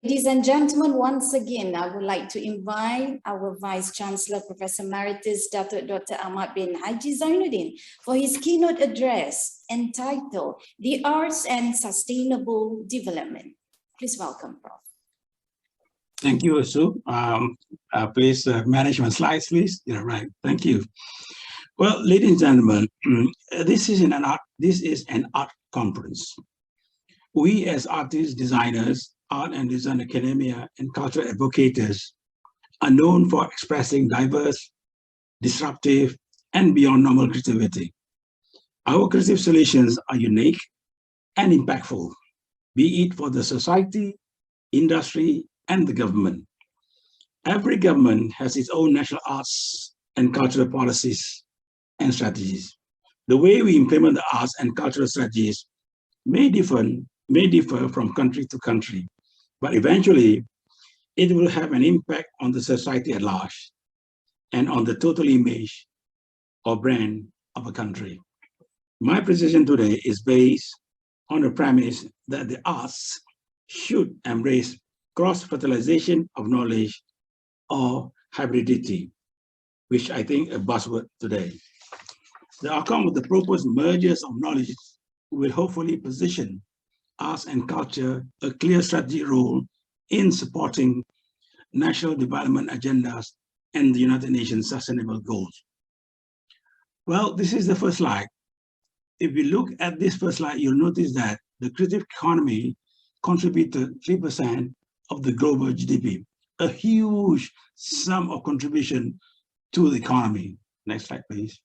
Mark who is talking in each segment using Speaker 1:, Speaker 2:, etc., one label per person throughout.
Speaker 1: Ladies and gentlemen, once again, I would like to invite our Vice Chancellor, Professor Emeritus Dato Dr. Ahmad bin Haji Zainuddin for his keynote address entitled The Arts and Sustainable Development. Please welcome, Prof.
Speaker 2: Thank you, Sue. Please manage my slides, please. Yeah, right. Thank you. Well, ladies and gentlemen, this is an art conference. We as artists, designers, art and design academia, and cultural advocates are known for expressing diverse, disruptive, and beyond normal creativity. Our creative solutions are unique and impactful, be it for the society, industry, and the government. Every government has its own national arts and cultural policies and strategies. The way we implement the arts and cultural strategies may differ from country to country, but eventually it will have an impact on the society at large and on the total image or brand of a country. My presentation today is based on the premise that the arts should embrace cross-fertilization of knowledge or hybridity, which I think a buzzword today. The outcome of the proposed mergers of knowledge will hopefully position arts and culture a clear strategic role in supporting national development agendas and the United Nations Sustainable Goals. Well, this is the first slide. If you look at this first slide, you'll notice that the creative economy contributed 3% of the global GDP, a huge sum of contribution to the economy. Next slide, please.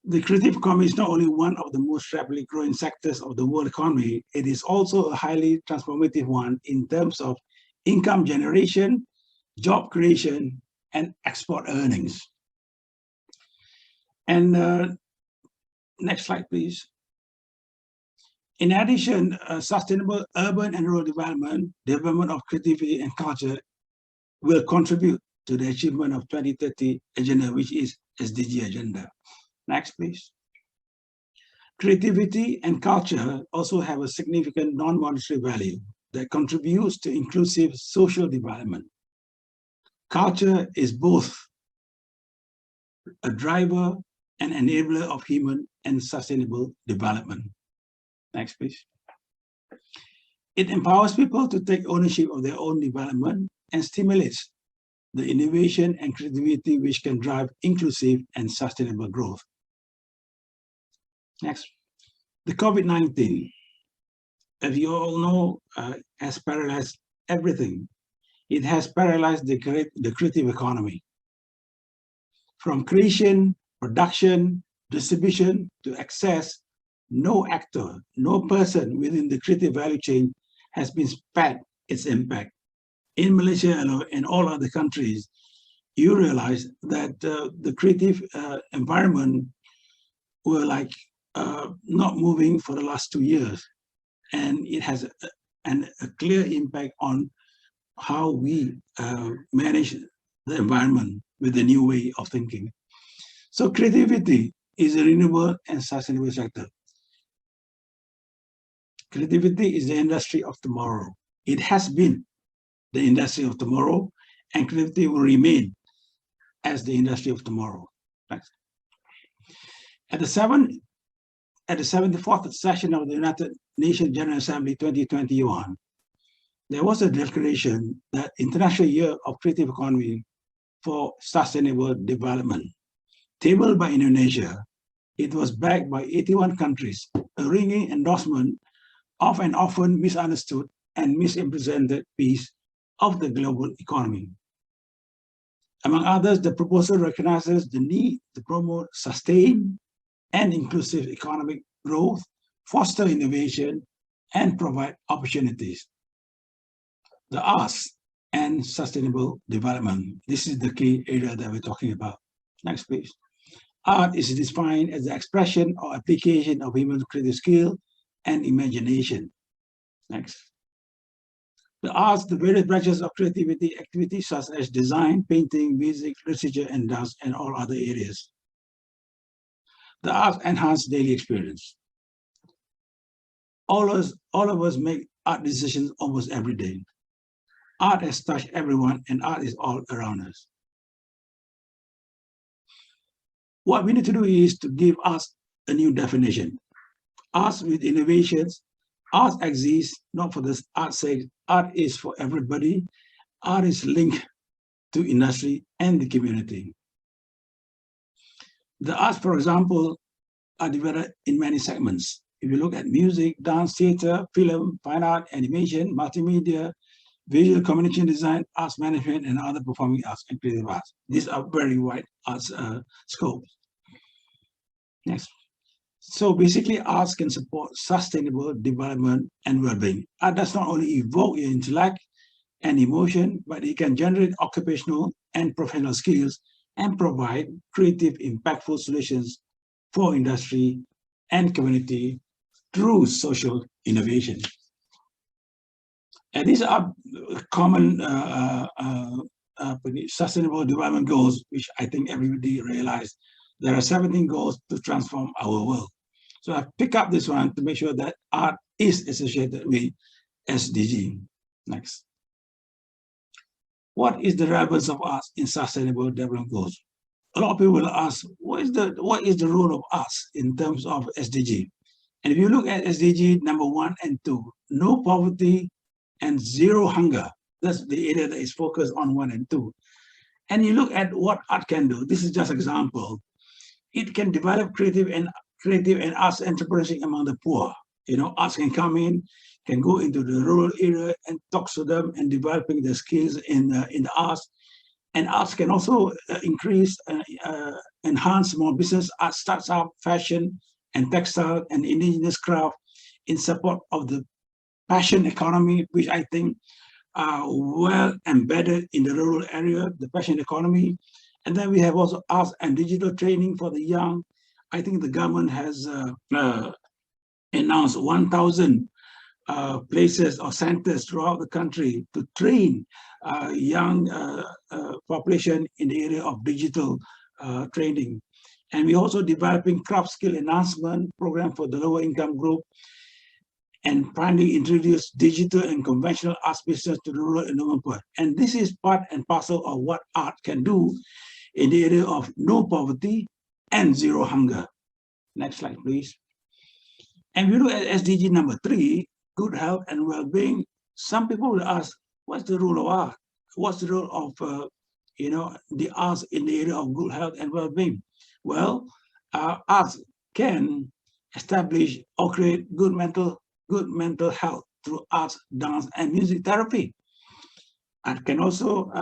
Speaker 2: The creative economy is not only one of the most rapidly growing sectors of the world economy, it is also a highly transformative one in terms of income generation, job creation, and export earnings. And next slide, please. In addition, sustainable urban and rural development of creativity and culture will contribute to the achievement of 2030 agenda, which is SDG agenda. Next, please. Creativity and culture also have a significant non-monetary value that contributes to inclusive social development. Culture is both a driver and enabler of human and sustainable development. Next, please. It empowers people to take ownership of their own development and stimulates the innovation and creativity which can drive inclusive and sustainable growth. Next, the COVID-19, as you all know, has paralyzed everything. It has paralyzed the creative economy. From creation, production, distribution to access, no actor, no person within the creative value chain has been spared its impact. In Malaysia and in all other countries, you realize that the creative environment were like not moving for the last 2 years. And it has a clear impact on how we manage the environment with the new way of thinking. So creativity is a renewable and sustainable sector. Creativity is the industry of tomorrow. It has been the industry of tomorrow, and creativity will remain as the industry of tomorrow. Thanks. At the 74th session of the United Nations General Assembly 2021, there was a declaration that International Year of Creative Economy for Sustainable Development. Tabled by Indonesia, it was backed by 81 countries, a ringing endorsement of an often misunderstood and misrepresented piece of the global economy. Among others, the proposal recognizes the need to promote sustained and inclusive economic growth, foster innovation, and provide opportunities. The arts and sustainable development. This is the key area that we're talking about. Next, please. Art is defined as the expression or application of human creative skill and imagination. Next. The arts, the various branches of creativity activities such as design, painting, music, literature, and dance, and all other areas. The arts enhance daily experience. All of us make art decisions almost every day. Art has touched everyone, and art is all around us. What we need to do is to give us a new definition. Arts with innovations. Art exists not for the art's sake. Art is for everybody. Art is linked to industry and the community. The arts, for example, are divided in many segments. If you look at music, dance, theater, film, fine art, animation, multimedia, visual communication design, arts management, and other performing arts and creative arts. These are very wide arts scopes. Next. So basically, arts can support sustainable development and well-being. Art does not only evoke your intellect and emotion, but it can generate occupational and professional skills and provide creative, impactful solutions for industry and community through social innovation. And these are common sustainable development goals, which I think everybody realized. There are 17 goals to transform our world. So I pick up this one to make sure that art is associated with SDG. Next. What is the relevance of arts in sustainable development goals? A lot of people will ask, what is the role of arts in terms of SDG? And if you look at SDG number 1 and 2, no poverty and zero hunger, that's the area that is focused on 1 and 2. And you look at what art can do. This is just an example. It can develop creative and arts entrepreneurship among the poor. You know, arts can come in, can go into the rural area and talk to them and developing their skills in the arts. And arts can also enhance small business, art startup, fashion, and textile and indigenous craft in support of the passion economy, which I think are well embedded in the rural area, the passion economy. And then we have also arts and digital training for the young. I think the government has announced 1,000 places or centers throughout the country to train young population in the area of digital training. And we're also developing craft skill enhancement program for the lower income group, and finally introduce digital and conventional arts business to the rural and urban poor. And this is part and parcel of what art can do in the area of no poverty and zero hunger. Next slide, please. And we look at SDG number 3, good health and well-being. Some people will ask, what's the role of art? What's the role of the arts in the area of good health and well-being? Well, arts can establish or create good mental health through arts, dance, and music therapy. Art can also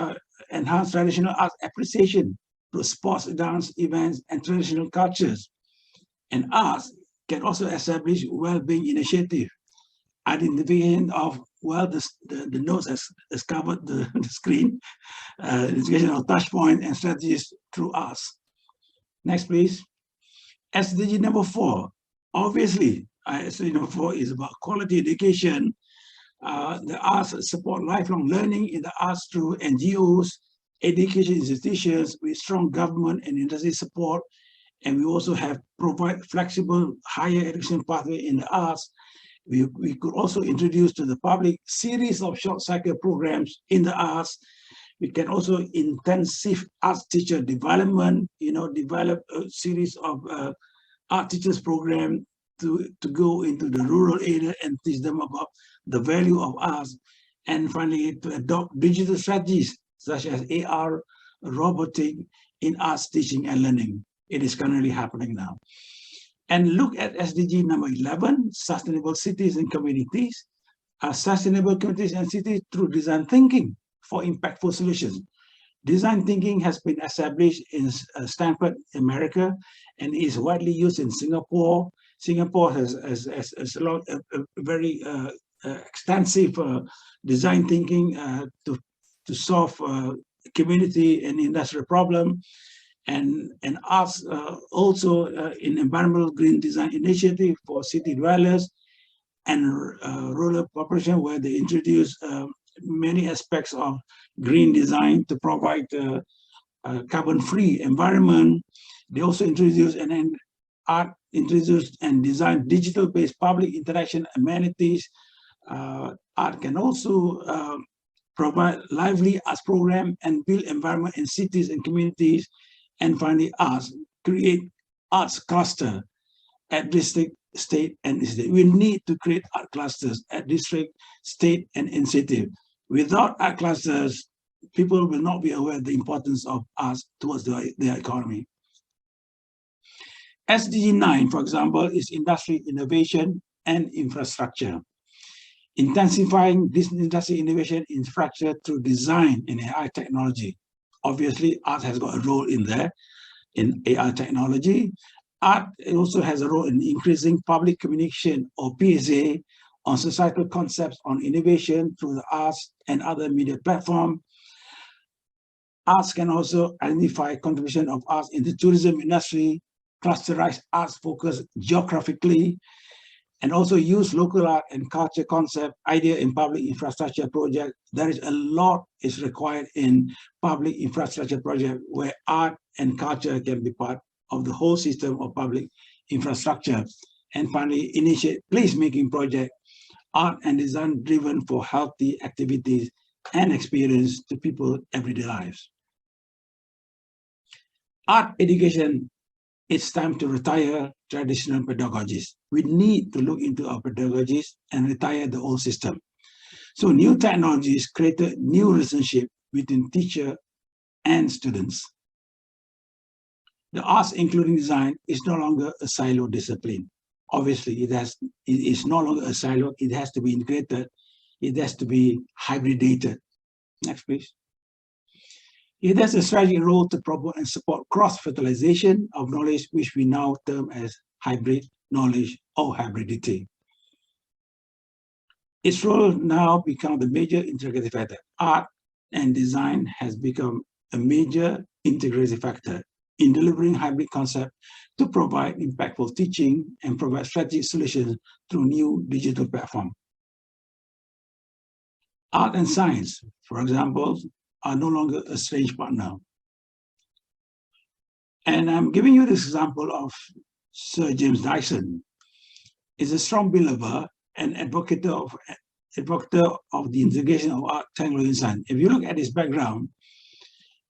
Speaker 2: enhance traditional art appreciation through sports, dance, events, and traditional cultures. And arts can also establish well-being initiative, identification of, well, the notes has covered the screen, education of touch point and strategies through arts. Next, please. SDG number 4, obviously, SDG number 4 is about quality education. The arts support lifelong learning in the arts through NGOs, education institutions with strong government and industry support. And we also have provide flexible higher education pathway in the arts. We could also introduce to the public series of short cycle programs in the arts. We can also intensive arts teacher development, develop a series of art teachers program to go into the rural area and teach them about the value of arts. And finally, to adopt digital strategies such as AR, robotic in arts teaching and learning. It is currently happening now. And look at SDG number 11, sustainable cities and communities. Sustainable communities and cities through design thinking for impactful solutions. Design thinking has been established in Stanford, America, and is widely used in Singapore. Singapore has a very extensive design thinking to solve community and industrial problem. And arts also in environmental green design initiative for city dwellers and rural population, where they introduce many aspects of green design to provide carbon-free environment. They also introduced and designed digital-based public interaction amenities Art can also provide lively arts program and build environment in cities and communities, and finally arts, create arts cluster at district, state, and institute. We need to create art clusters at district, state, and institute. Without art clusters, people will not be aware of the importance of arts towards their economy. SDG 9, for example, is industry innovation and infrastructure. Intensifying this industry innovation infrastructure through design and AI technology. Obviously, art has got a role in there, in AI technology. Art also has a role in increasing public communication, or PSA, on societal concepts on innovation through the arts and other media platforms. Arts can also identify contribution of arts in the tourism industry, clusterize arts focus geographically, and also use local art and culture concept idea in public infrastructure project. There is a lot is required in public infrastructure project where art and culture can be part of the whole system of public infrastructure. And finally, initiate place-making project, art and design driven for healthy activities and experience to people everyday lives. Art education, it's time to retire traditional pedagogies. We need to look into our pedagogies and retire the old system. So new technologies created new relationship between teacher and students. The arts, including design, is no longer a silo discipline. Obviously, it is no longer a silo. It has to be integrated. It has to be hybridated. Next, please. It has a strategic role to promote and support cross-fertilization of knowledge, which we now term as hybrid knowledge or hybridity. Its role now becomes the major integrative factor. Art and design has become a major integrative factor in delivering hybrid concept to provide impactful teaching and provide strategic solutions through new digital platform. Art and science, for example, are no longer a strange partner. And I'm giving you this example of Sir James Dyson. He's a strong believer and advocate of the integration of art, technology, and science. If you look at his background,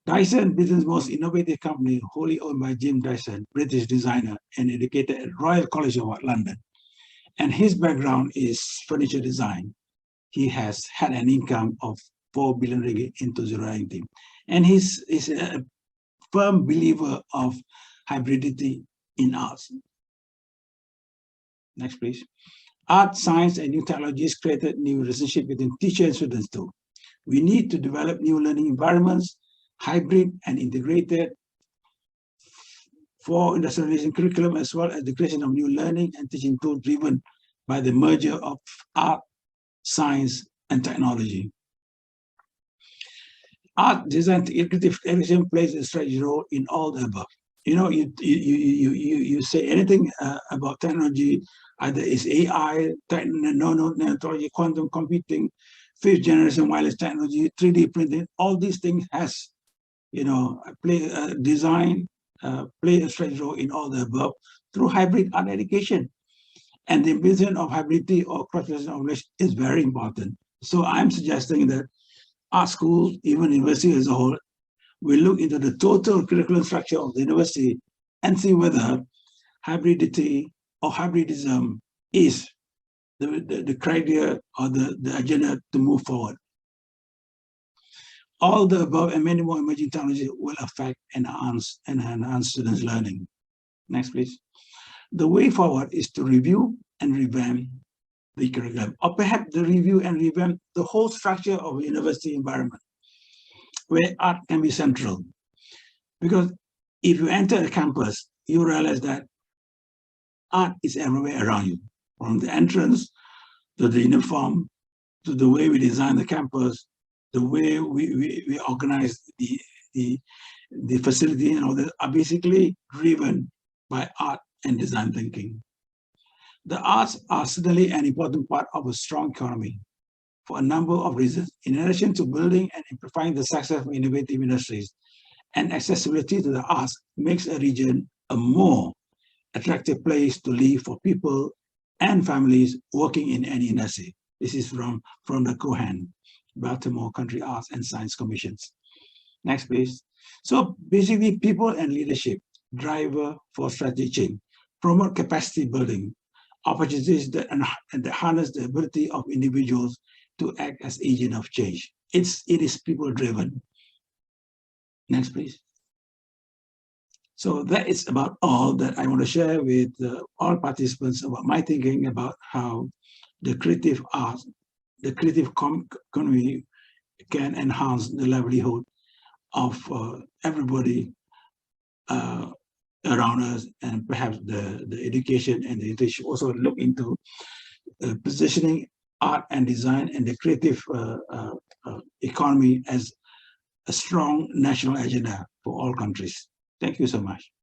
Speaker 2: Dyson, Britain's most innovative company, wholly owned by James Dyson, British designer and educated at Royal College of Art, London. And his background is furniture design. He has had an income of 4 billion ringgit in 2019. And he's a firm believer of hybridity in arts. Next, please. Art, science, and new technologies created new relationship between teacher and students too. We need to develop new learning environments, hybrid and integrated, for industrialization curriculum, as well as the creation of new learning and teaching tools driven by the merger of art, science, and technology. Art, design, creative education plays a strategic role in all the above. You know, you say anything about technology, either it's AI, nanotechnology, quantum computing, fifth generation wireless technology, 3D printing, all these things has, you know, play a strategic role in all the above through hybrid art education. And the implementation of hybridity or cross-fertilization of knowledge is very important. So I'm suggesting that art schools, even university as a whole, will look into the total curriculum structure of the university and see whether hybridity or hybridism is the criteria or the agenda to move forward. All the above and many more emerging technologies will affect and enhance students' learning. Next, please. The way forward is to review and revamp the curriculum, or perhaps the review and revamp the whole structure of a university environment, where art can be central. Because if you enter a campus, you realize that art is everywhere around you, from the entrance to the uniform, to the way we design the campus, the way we organize the facility, and all that are basically driven by art and design thinking. The arts are certainly an important part of a strong economy for a number of reasons. In addition to building and amplifying the success of innovative industries, and accessibility to the arts makes a region a more attractive place to live for people and families working in any industry. This is from the Cohen, Baltimore Country Arts and Science Commissions. Next, please. So basically, people and leadership, driver for strategy change, promote capacity building, opportunities that harness the ability of individuals to act as agent of change. It is people driven. Next, please. So that is about all that I want to share with all participants about my thinking about how the creative arts, the creative economy can enhance the livelihood of everybody around us, and perhaps the education and the education also look into positioning art and design and the creative economy as a strong national agenda for all countries. Thank you so much.